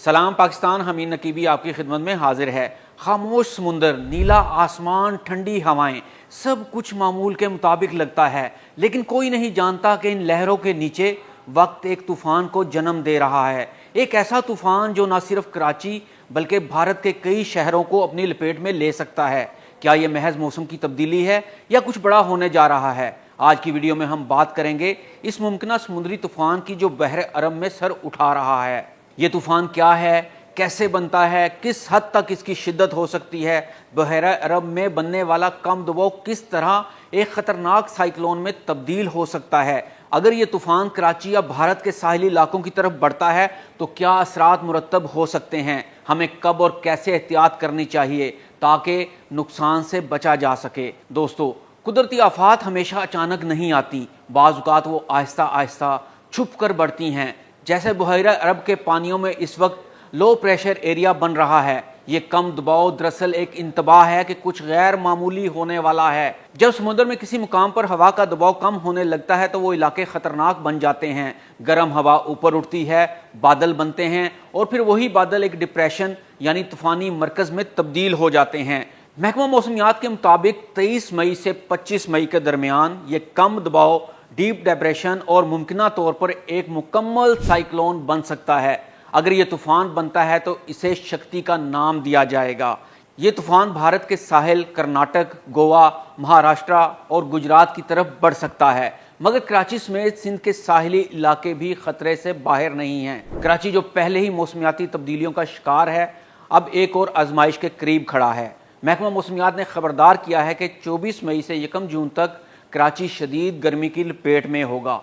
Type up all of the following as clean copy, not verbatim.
سلام پاکستان، حمید نقیبی آپ کی خدمت میں حاضر ہے۔ خاموش سمندر، نیلا آسمان، ٹھنڈی ہوائیں، سب کچھ معمول کے مطابق لگتا ہے، لیکن کوئی نہیں جانتا کہ ان لہروں کے نیچے وقت ایک طوفان کو جنم دے رہا ہے۔ ایک ایسا طوفان جو نہ صرف کراچی بلکہ بھارت کے کئی شہروں کو اپنی لپیٹ میں لے سکتا ہے۔ کیا یہ محض موسم کی تبدیلی ہے یا کچھ بڑا ہونے جا رہا ہے؟ آج کی ویڈیو میں ہم بات کریں گے اس ممکنہ سمندری طوفان کی جو بحر عرب میں سر اٹھا رہا ہے۔ یہ طوفان کیا ہے، کیسے بنتا ہے، کس حد تک اس کی شدت ہو سکتی ہے، بحیرہ عرب میں بننے والا کم دباؤ کس طرح ایک خطرناک سائیکلون میں تبدیل ہو سکتا ہے، اگر یہ طوفان کراچی یا بھارت کے ساحلی علاقوں کی طرف بڑھتا ہے تو کیا اثرات مرتب ہو سکتے ہیں، ہمیں کب اور کیسے احتیاط کرنی چاہیے تاکہ نقصان سے بچا جا سکے۔ دوستو، قدرتی آفات ہمیشہ اچانک نہیں آتی، بعض اوقات وہ آہستہ آہستہ چھپ کر بڑھتی ہیں، جیسے بحیرہ عرب کے پانیوں میں اس وقت لو پریشر ایریا بن رہا ہے۔ یہ کم دباؤ دراصل ایک انتباہ ہے کہ کچھ غیر معمولی ہونے والا ہے۔ جب سمندر میں کسی مقام پر ہوا کا دباؤ کم ہونے لگتا ہے تو وہ علاقے خطرناک بن جاتے ہیں، گرم ہوا اوپر اٹھتی ہے، بادل بنتے ہیں اور پھر وہی بادل ایک ڈپریشن یعنی طوفانی مرکز میں تبدیل ہو جاتے ہیں۔ محکمہ موسمیات کے مطابق 23 مئی سے 25 مئی کے درمیان یہ کم دباؤ ڈیپ ڈپریشن اور ممکنہ طور پر ایک مکمل سائیکلون بن سکتا ہے۔ اگر یہ طوفان بنتا ہے تو اسے شکتی کا نام دیا جائے گا۔ یہ طوفان بھارت کے ساحل کرناٹک، گوا، مہاراشٹرا اور گجرات کی طرف بڑھ سکتا ہے، مگر کراچی سمیت سندھ کے ساحلی علاقے بھی خطرے سے باہر نہیں ہیں۔ کراچی جو پہلے ہی موسمیاتی تبدیلیوں کا شکار ہے، اب ایک اور آزمائش کے قریب کھڑا ہے۔ محکمہ موسمیات نے خبردار کیا ہے کہ 24 مئی سے 1 جون تک کراچی شدید گرمی کی لپیٹ میں ہوگا۔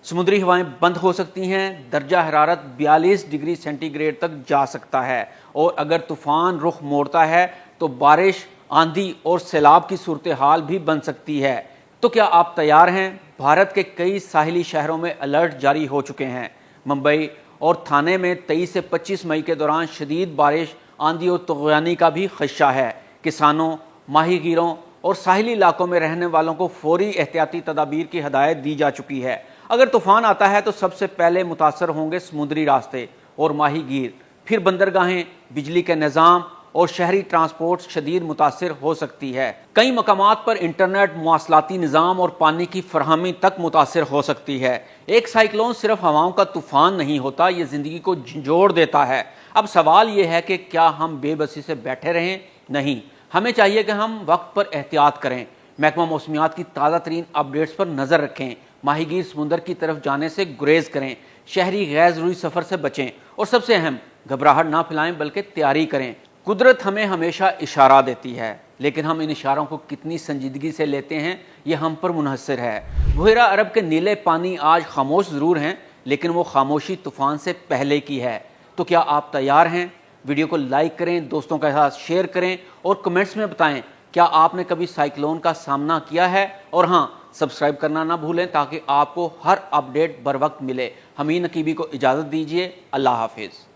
سمندری ہوائیں بند ہو سکتی ہیں، درجہ حرارت 42 ڈگری سینٹی گریڈ تک جا سکتا ہے، اور اگر طوفان رخ موڑتا ہے تو بارش، آندھی اور سیلاب کی صورتحال بھی بن سکتی ہے۔ تو کیا آپ تیار ہیں؟ بھارت کے کئی ساحلی شہروں میں الرٹ جاری ہو چکے ہیں۔ ممبئی اور تھانے میں 23 سے 25 مئی کے دوران شدید بارش، آندھی اور طغیانی کا بھی خدشہ ہے۔ کسانوں، ماہی گیروں اور ساحلی علاقوں میں رہنے والوں کو فوری احتیاطی تدابیر کی ہدایت دی جا چکی ہے۔ اگر طوفان آتا ہے تو سب سے پہلے متاثر ہوں گے سمندری راستے اور ماہی گیر، پھر بندرگاہیں، بجلی کے نظام اور شہری ٹرانسپورٹ شدید متاثر ہو سکتی ہے۔ کئی مقامات پر انٹرنیٹ، مواصلاتی نظام اور پانی کی فراہمی تک متاثر ہو سکتی ہے۔ ایک سائیکلون صرف ہواؤں کا طوفان نہیں ہوتا، یہ زندگی کو جھنجھوڑ دیتا ہے۔ اب سوال یہ ہے کہ کیا ہم بے بسی سے بیٹھے رہیں؟ نہیں، ہمیں چاہیے کہ ہم وقت پر احتیاط کریں، محکمہ موسمیات کی تازہ ترین اپڈیٹس پر نظر رکھیں، ماہی گیر سمندر کی طرف جانے سے گریز کریں، شہری غیر ضروری سفر سے بچیں، اور سب سے اہم، گھبراہٹ نہ پھیلائیں بلکہ تیاری کریں۔ قدرت ہمیں ہمیشہ اشارہ دیتی ہے، لیکن ہم ان اشاروں کو کتنی سنجیدگی سے لیتے ہیں یہ ہم پر منحصر ہے۔ بحیرہ عرب کے نیلے پانی آج خاموش ضرور ہیں، لیکن وہ خاموشی طوفان سے پہلے کی ہے۔ تو کیا آپ تیار ہیں؟ ویڈیو کو لائک کریں، دوستوں کے ساتھ شیئر کریں اور کمنٹس میں بتائیں کیا آپ نے کبھی سائیکلون کا سامنا کیا ہے، اور ہاں، سبسکرائب کرنا نہ بھولیں تاکہ آپ کو ہر اپڈیٹ بر وقت ملے۔ حمید نقیبی کو اجازت دیجیے، اللہ حافظ۔